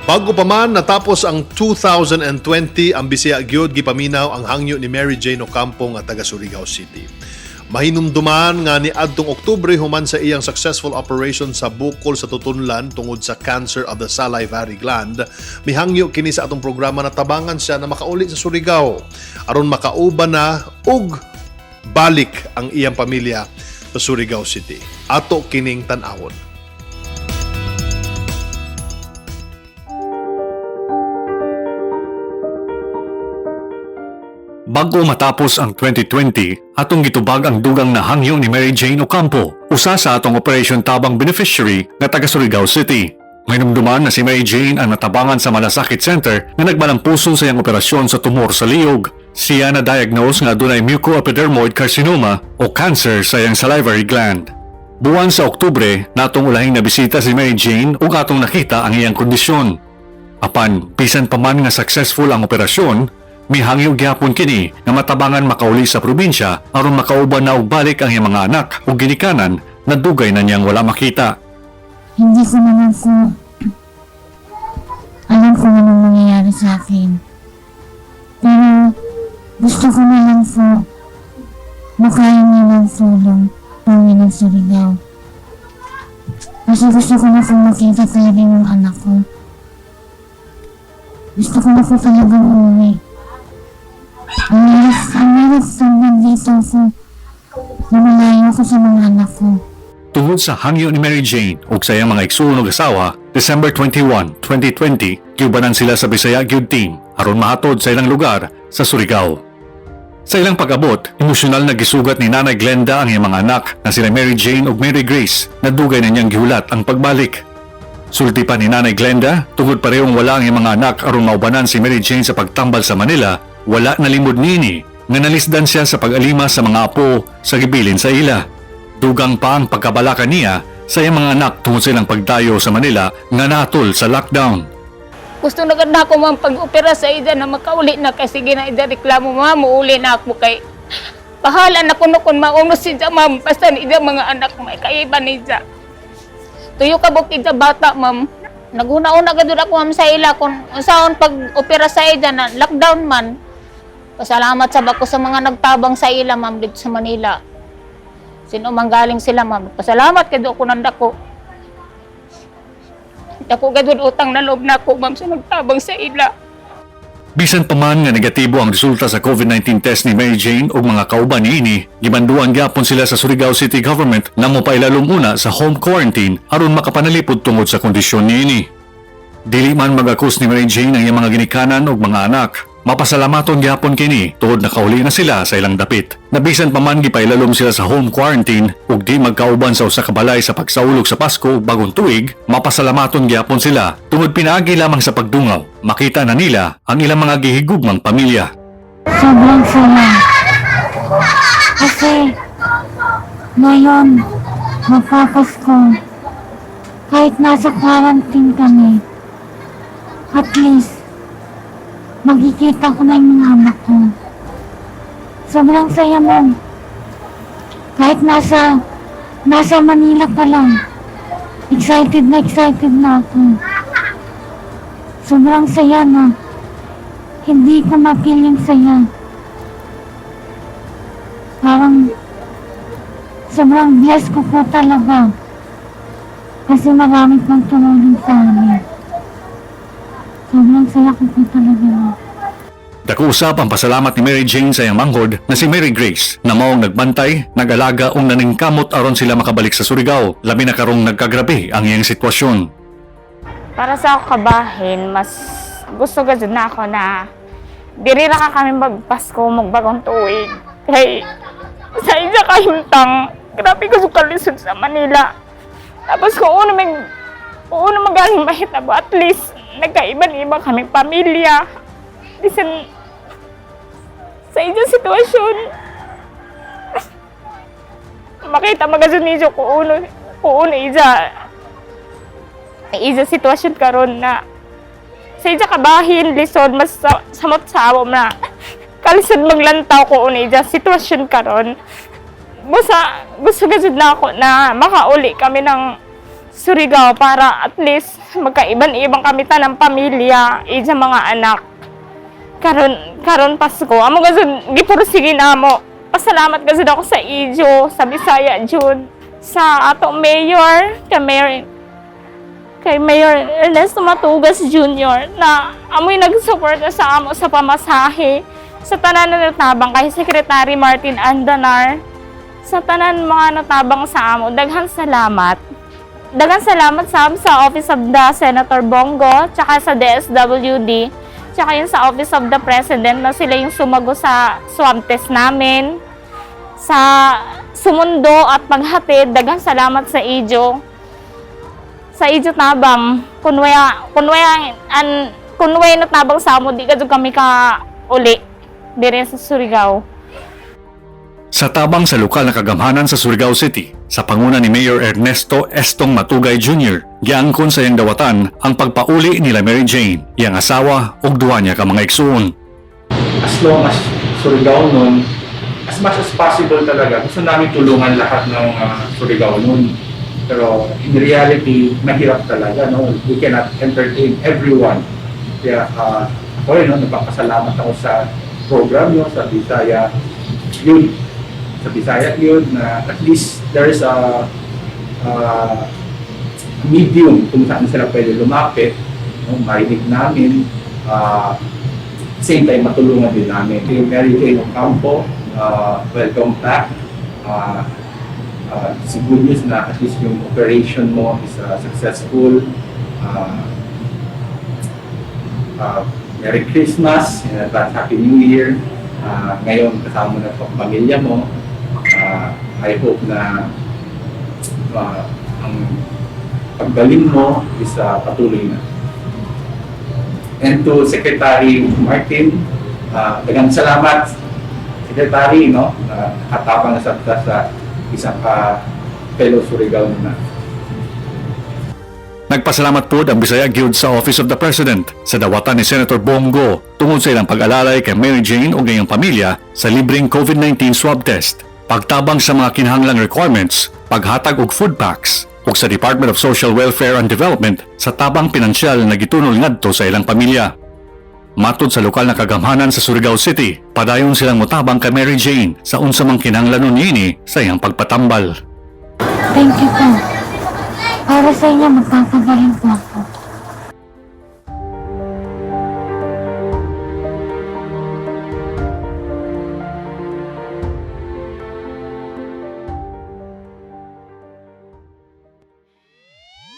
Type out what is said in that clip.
Bago pa man natapos ang 2020, ang Bisaya gyud gipaminaw ang hangyo ni Mary Jane Ocampo nga taga Surigao City. Mahinumduman nga ni adtong Oktubre human sa iyang successful operation sa bukol sa tutunlan tungod sa cancer of the salivary gland, mihangyo kini sa atong programa na tabangan siya na makauli sa Surigao aron makauban na ug balik ang iyang pamilya sa Surigao City. Ato kining tan-awon. Bago matapos ang 2020, atong gitubag ang dugang na hangyo ni Mary Jane Ocampo, usa sa atong operation tabang beneficiary nga taga Surigao City. May numduman na si Mary Jane ang natabangan sa Malasakit Center na nagmalampuson sa iyang operasyon sa tumor sa liog. Siya na diagnose nga dunay mucoepidermoid carcinoma o cancer sa iyang salivary gland. Buwan sa Oktubre, natong ulahing nabisita si Mary Jane ug atong nakita ang iyang kondisyon. Apan, bisan pa man nga successful ang operasyon, mihangyo gyapon kini nga matabangan makauli sa probinsya aron makauban na og balik ang iyang mga anak ug ginikanan na dugay na niyang wala makita. Hindi ko naman po alam kung anong mangyayari sa akin. Pero gusto ko na lang po makahingi ng tulong Panginoon Surigao. Kasi gusto ko na po makita talaga yung anak ko. Gusto ko na po talagang umuwi. Ang hirap nandito ko na malayo ko sa mga anak ko. Tungod sa hangyo ni Mary Jane ug sa iyang mga igsuon ug asawa, December 21, 2020, giubanan sila sa Bisaya Gyud Team aron mahatod sa ilang lugar sa Surigao. Sa ilang pag-abot, emosyonal na gisugat ni Nanay Glenda ang iyang mga anak na sila Mary Jane ug Mary Grace na dugay na niyang gihulat ang pagbalik. Sulti pa ni Nanay Glenda, tungod parehong wala ang iyang mga anak aron maubanan si Mary Jane sa pagtambal sa Manila, wala nalimod nini nga nalisdan siya sa pag-alima sa mga apo sa gibilin sa ila. Dugang pa ang pagkabalaka niya sa iyang mga anak tungod sa ilang pagdayo sa Manila nga natol sa lockdown. Gusto na ganda ako mang pag-opera sa ida na makauli na kasi gina ida reklamo mauli na ako kay bahala na kuno kun maunos siya ma'am basta ni ida mga anak may kaiba niya. Tuyo ka buk ida bata ma'am. Naguna-una gadud ako ma'am sa ila kung unsaon pag-opera sa ida na lockdown man. Pasalamat sa bako sa mga nagtabang sa ila ma'am dito sa Manila. Sino manggaling sila ma'am. Pasalamat kay ko nanda ko. Dako gadud utang na loob na ako ma'am sa nagtabang sa ila. Bisan pa man nga negatibo ang resulta sa COVID-19 test ni Mary Jane ug mga kauban niini, gibanduan gyapon sila sa Surigao City Government na mopailalom una sa home quarantine aron makapanalipod tungod sa kondisyon niini. Dili man mag-akus ni Mary Jane ang iyang mga ginikanan ug mga anak. Mapasalamaton gyapon kini tungod nakauli na sila sa ilang dapit. Nabisan pa man gipailalom sila sa home quarantine ug di magkauban sa usa ka balay sa pagsaulog sa Pasko ug bagong tuig, mapasalamaton gyapon sila tungod pinaagi lamang sa pagdungaw. Makita na nila ang ilang mga gihigugmang pamilya. Sobrang saya. Kasi ngayon magpapasko. Kahit nasa quarantine kami, at least makikita ko na yung mga anak ko. Sobrang saya mo. Kahit nasa Manila pa lang, excited na ako. Sobrang saya na. Hindi ko mapil yung saya. Parang sobrang blessed ko po talaga. Kasi marami pang tumulong sa amin. Sobrang saya ko po talaga. Dako usab ang pasalamat ni Mary Jane sa iyang manghod na si Mary Grace na maong nagbantay, nag-alaga ug naningkamot aron sila makabalik sa Surigao, labi na karong nagkagrabe ang iyang sitwasyon. Para sa ako kabahin, mas gusto gajud na ako na diri ra ka kami magpasko magbagong tuig. Kay sa isa kayuntang, grabe ko sa kalisod sa Manila. Tapos kung uno magaling mahitabo, at least nagkaiban-iba kami pamilya. Listen, sa inyong sitwasyon, makita magazon niyo kung uno isa sitwasyon karon na sa isa kabahin, lisod, mas samot-sawo na kalisod maglantaw ko uno isa sitwasyon karon. Gusto gazud na ako na makauli kami ng Surigao para at least magkaiban-ibang kami ng pamilya, sa mga anak. Karon Pasko, amo gazud gipursige namo. Pasalamat gazud ako sa Ijo, sa Bisaya jud, sa atong mayor, kay Mayor Ernesto Matugas Jr. na amoy nagsuporta sa amo sa pamasahe, sa tanan na natabang kay Secretary Martin Andanar, sa tanan mga natabang sa amo. Daghan salamat. Daghang salamat sa Office of the Senator Bongo, tsaka sa DSWD, tsaka yun sa Office of the President na sila yung sumago sa swab test namin, sa sumundo at paghatid. Daghang salamat sa Ijo. Sa Ijo tabang, kunway na tabang sa amo, di ka kami ka uli, dire sa Surigao. Sa tabang sa lokal na kagamhanan sa Surigao City, sa panguna ni Mayor Ernesto Estong Matugay Jr., giangkon sa iyang dawatan ang pagpauli nila Mary Jane, iyang asawa ug duwa niya ka mga igsuon. As long as Surigao nun, as much as possible talaga, gusto namin tulungan lahat ng Surigao nun. Pero in reality, mahirap talaga, no? We cannot entertain everyone. Kaya ako rin, no, nagpapasalamat ako sa program nyo, sa Bisaya Youth. Sa Bisaya Youth na at least there's a medium kung saan sila pwede lumapit, no? Marinig namin, same time matulungan din namin. Kay Mary Jane Ocampo, welcome back. Si good news na at least yung operation mo is successful. Merry Christmas, and advance Happy New Year. Ngayon kasama na ang pamilya mo. I hope na ang paggaling mo is patuloy na. And to Secretary Martin, daghang salamat, Secretary, no? Katapang na sa isang fellow Surigao na. Nagpasalamat po ang Bisaya Guild sa Office of the President sa dawatan ni Senator Bongo tungod sa ilang pag-alalay kay Mary Jane o gayang pamilya sa libreng COVID-19 swab test, pagtabang sa mga kinahanglang requirements, paghatag og food packs, ug sa Department of Social Welfare and Development sa tabang pinansyal na gitunol ngadto sa ilang pamilya. Matod sa lokal na kagamhanan sa Surigao City, padayon silang motabang kay Mary Jane sa unsa mang kinahanglanon niini sa iyang pagpatambal. Thank you po. Para sa inyo, magkakagaling po.